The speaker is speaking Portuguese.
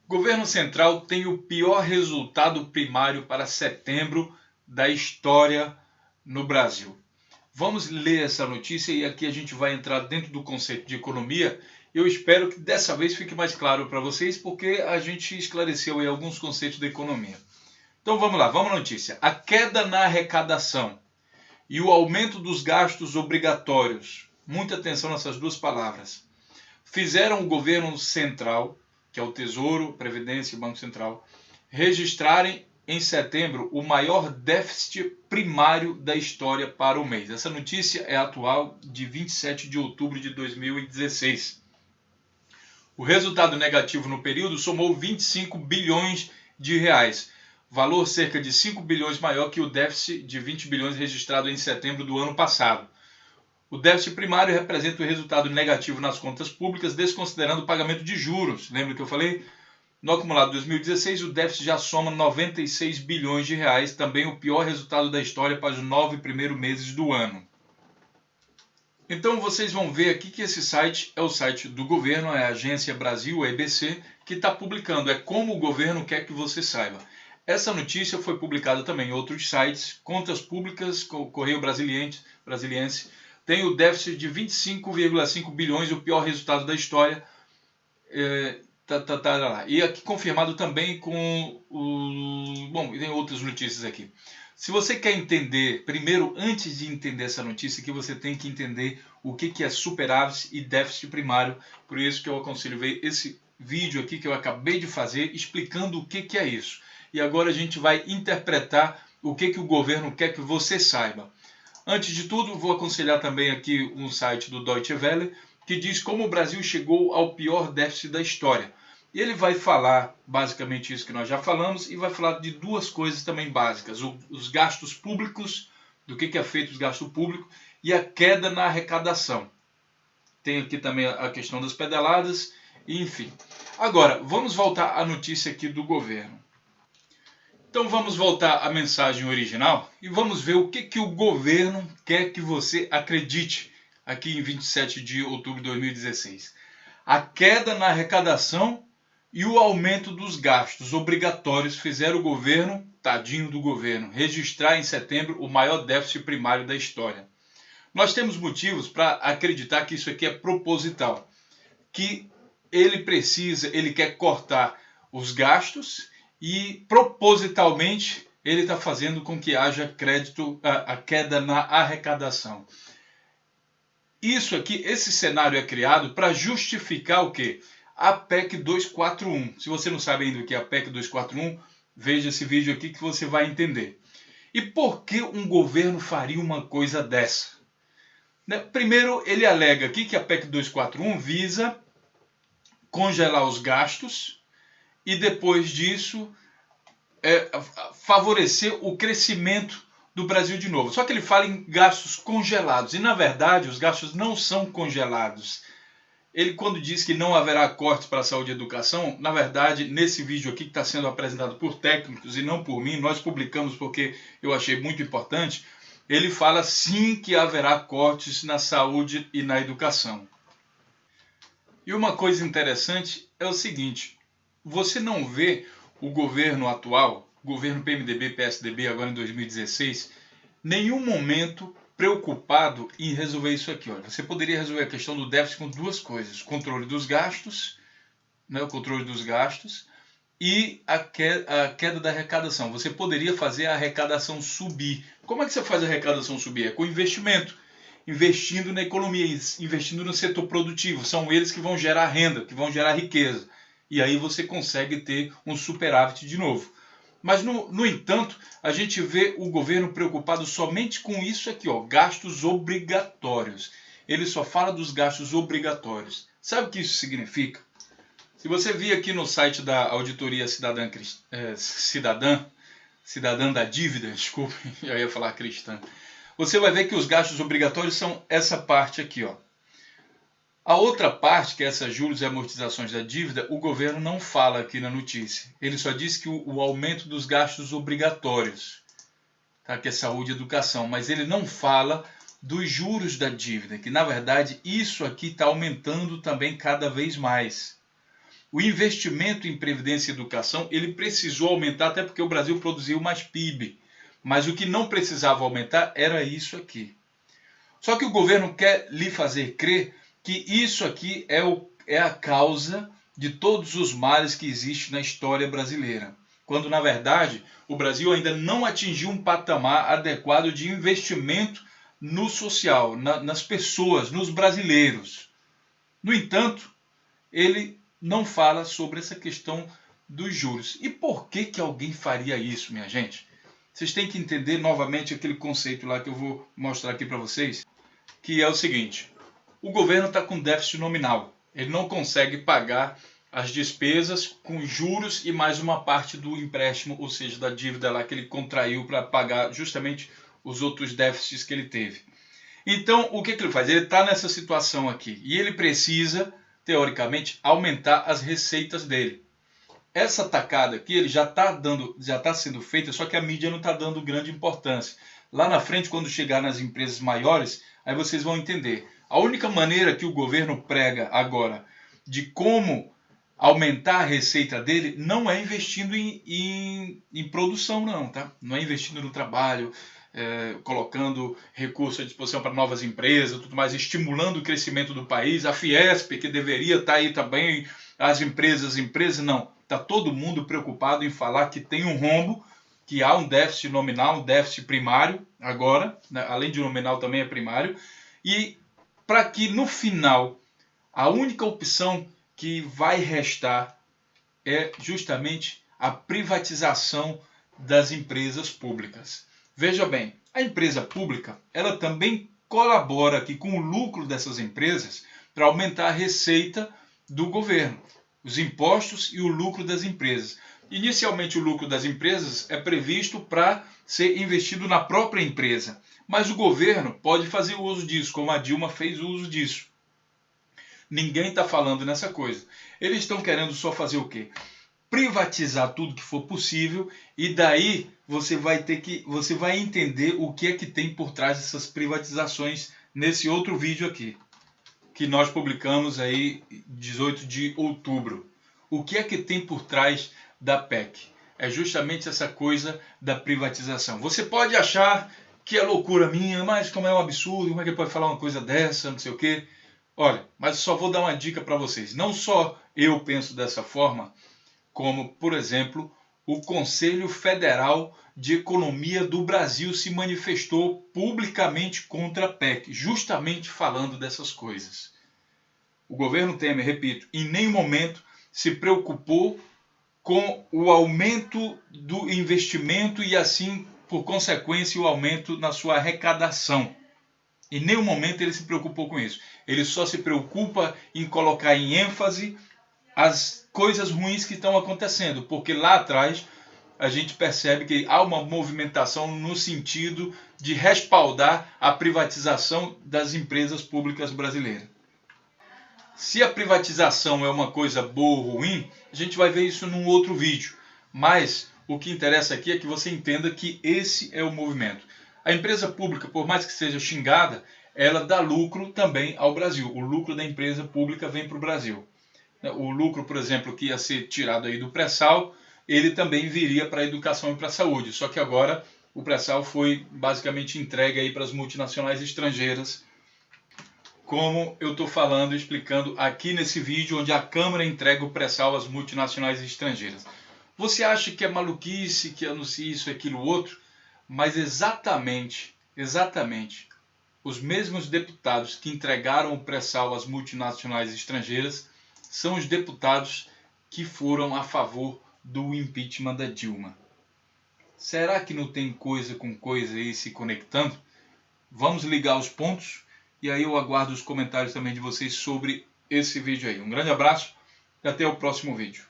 Governo Central tem o pior resultado primário para setembro da história no Brasil. Vamos ler essa notícia e aqui a gente vai entrar dentro do conceito de economia. Eu espero que dessa vez fique mais claro para vocês, porque a gente esclareceu aí alguns conceitos da economia. Então vamos lá, vamos à notícia. A queda na arrecadação e o aumento dos gastos obrigatórios, muita atenção nessas duas palavras, fizeram o governo central, que é o Tesouro, Previdência e Banco Central, registrarem em setembro o maior déficit primário da história para o mês. Essa notícia é atual de 27 de outubro de 2016. O resultado negativo no período somou 25 bilhões de reais, valor cerca de 5 bilhões maior que o déficit de 20 bilhões registrado em setembro do ano passado. O déficit primário representa o resultado negativo nas contas públicas, desconsiderando o pagamento de juros. Lembra que eu falei? No acumulado de 2016, o déficit já soma 96 bilhões de reais, também o pior resultado da história para os 9 primeiros meses do ano. Então vocês vão ver aqui que esse site é o site do governo, é a Agência Brasil, EBC, que está publicando, é como o governo quer que você saiba. Essa notícia foi publicada também em outros sites, Contas Públicas, Correio Brasiliense, tem o déficit de 25,5 bilhões, o pior resultado da história. E aqui confirmado também com o... Bom, tem outras notícias aqui. Se você quer entender, primeiro, antes de entender essa notícia, que você tem que entender o que é superávit e déficit primário. Por isso que eu aconselho ver esse vídeo aqui que eu acabei de fazer, explicando o que é isso. E agora a gente vai interpretar o que o governo quer que você saiba. Antes de tudo, vou aconselhar também aqui um site do Deutsche Welle, que diz como o Brasil chegou ao pior déficit da história. E ele vai falar basicamente isso que nós já falamos e vai falar de duas coisas também básicas. Os gastos públicos, do que é feito os gastos públicos, e a queda na arrecadação. Tem aqui também a questão das pedaladas, enfim. Agora, vamos voltar à notícia aqui do governo. Então vamos voltar à mensagem original e vamos ver o que o governo quer que você acredite aqui em 27 de outubro de 2016. A queda na arrecadação e o aumento dos gastos obrigatórios fizeram o governo, tadinho do governo, registrar em setembro o maior déficit primário da história. Nós temos motivos para acreditar que isso aqui é proposital, que ele quer cortar os gastos e propositalmente ele está fazendo com que haja a queda na arrecadação. Isso aqui, esse cenário é criado para justificar o quê? A PEC 241. Se você não sabe ainda o que é a PEC 241, veja esse vídeo aqui que você vai entender. E por que um governo faria uma coisa dessa? Primeiro, ele alega aqui que a PEC 241 visa congelar os gastos e depois disso favorecer o crescimento do Brasil de novo. Só que ele fala em gastos congelados e na verdade os gastos não são congelados. Ele, quando diz que não haverá cortes para a saúde e educação, na verdade, nesse vídeo aqui que está sendo apresentado por técnicos e não por mim, nós publicamos porque eu achei muito importante, ele fala sim que haverá cortes na saúde e na educação. E uma coisa interessante é o seguinte, você não vê o governo atual, o governo PMDB, PSDB, agora em 2016, nenhum momento preocupado em resolver isso aqui. Olha, você poderia resolver a questão do déficit com duas coisas, controle dos gastos, o controle dos gastos e a queda da arrecadação. Você poderia fazer a arrecadação subir. Como é que você faz a arrecadação subir? É com investimento. Investindo na economia, investindo no setor produtivo. São eles que vão gerar renda, que vão gerar riqueza. E aí você consegue ter um superávit de novo. Mas, no entanto, a gente vê o governo preocupado somente com isso aqui, gastos obrigatórios. Ele só fala dos gastos obrigatórios. Sabe o que isso significa? Se você vir aqui no site da Auditoria Cidadã da Dívida, desculpe, eu ia falar cristã, você vai ver que os gastos obrigatórios são essa parte aqui, A outra parte, que é essas juros e amortizações da dívida, o governo não fala aqui na notícia. Ele só diz que o aumento dos gastos obrigatórios, que é saúde e educação, mas ele não fala dos juros da dívida, que na verdade isso aqui está aumentando também cada vez mais. O investimento em previdência e educação, ele precisou aumentar, até porque o Brasil produziu mais PIB. Mas o que não precisava aumentar era isso aqui. Só que o governo quer lhe fazer crer que isso aqui é a causa de todos os males que existem na história brasileira. Quando, na verdade, o Brasil ainda não atingiu um patamar adequado de investimento no social, nas pessoas, nos brasileiros. No entanto, ele não fala sobre essa questão dos juros. E por que alguém faria isso, minha gente? Vocês têm que entender novamente aquele conceito lá que eu vou mostrar aqui para vocês, que é o seguinte: o governo está com déficit nominal. Ele não consegue pagar as despesas com juros e mais uma parte do empréstimo, ou seja, da dívida lá que ele contraiu para pagar justamente os outros déficits que ele teve. Então, o que ele faz? Ele está nessa situação aqui e ele precisa, teoricamente, aumentar as receitas dele. Essa tacada aqui ele já está sendo feita, só que a mídia não está dando grande importância. Lá na frente, quando chegar nas empresas maiores, aí vocês vão entender. A única maneira que o governo prega agora de como aumentar a receita dele não é investindo em produção, não, tá? Não é investindo no trabalho, colocando recursos à disposição para novas empresas, tudo mais, estimulando o crescimento do país. A Fiesp, que deveria estar aí também, as empresas, não. Está todo mundo preocupado em falar que tem um rombo, que há um déficit nominal, um déficit primário agora, né? Além de nominal também é primário, e para que no final a única opção que vai restar é justamente a privatização das empresas públicas. Veja bem, a empresa pública ela também colabora aqui com o lucro dessas empresas para aumentar a receita do governo, os impostos e o lucro das empresas. Inicialmente o lucro das empresas é previsto para ser investido na própria empresa, mas o governo pode fazer uso disso, como a Dilma fez uso disso. Ninguém está falando nessa coisa. Eles estão querendo só fazer o quê? Privatizar tudo que for possível, e daí você vai entender o que é que tem por trás dessas privatizações nesse outro vídeo aqui, que nós publicamos aí 18 de outubro. O que é que tem por trás da PEC? É justamente essa coisa da privatização. Você pode achar que é loucura minha, mas como é um absurdo, como é que ele pode falar uma coisa dessa, não sei o quê. Olha, mas só vou dar uma dica para vocês. Não só eu penso dessa forma, como, por exemplo, o Conselho Federal de Economia do Brasil se manifestou publicamente contra a PEC, justamente falando dessas coisas. O governo Temer, repito, em nenhum momento se preocupou com o aumento do investimento e, assim, por consequência, o aumento na sua arrecadação. Em nenhum momento ele se preocupou com isso. Ele só se preocupa em colocar em ênfase as coisas ruins que estão acontecendo, porque lá atrás a gente percebe que há uma movimentação no sentido de respaldar a privatização das empresas públicas brasileiras. Se a privatização é uma coisa boa ou ruim, a gente vai ver isso num outro vídeo. Mas o que interessa aqui é que você entenda que esse é o movimento. A empresa pública, por mais que seja xingada, ela dá lucro também ao Brasil. O lucro da empresa pública vem para o Brasil. O lucro, por exemplo, que ia ser tirado aí do pré-sal, ele também viria para a educação e para a saúde. Só que agora o pré-sal foi basicamente entregue aí para as multinacionais estrangeiras, como eu estou falando, explicando aqui nesse vídeo, onde a Câmara entrega o pré-sal às multinacionais estrangeiras. Você acha que é maluquice, que anuncia isso, aquilo, outro? Mas exatamente, os mesmos deputados que entregaram o pré-sal às multinacionais estrangeiras são os deputados que foram a favor do impeachment da Dilma. Será que não tem coisa com coisa aí se conectando? Vamos ligar os pontos e aí eu aguardo os comentários também de vocês sobre esse vídeo aí. Um grande abraço e até o próximo vídeo.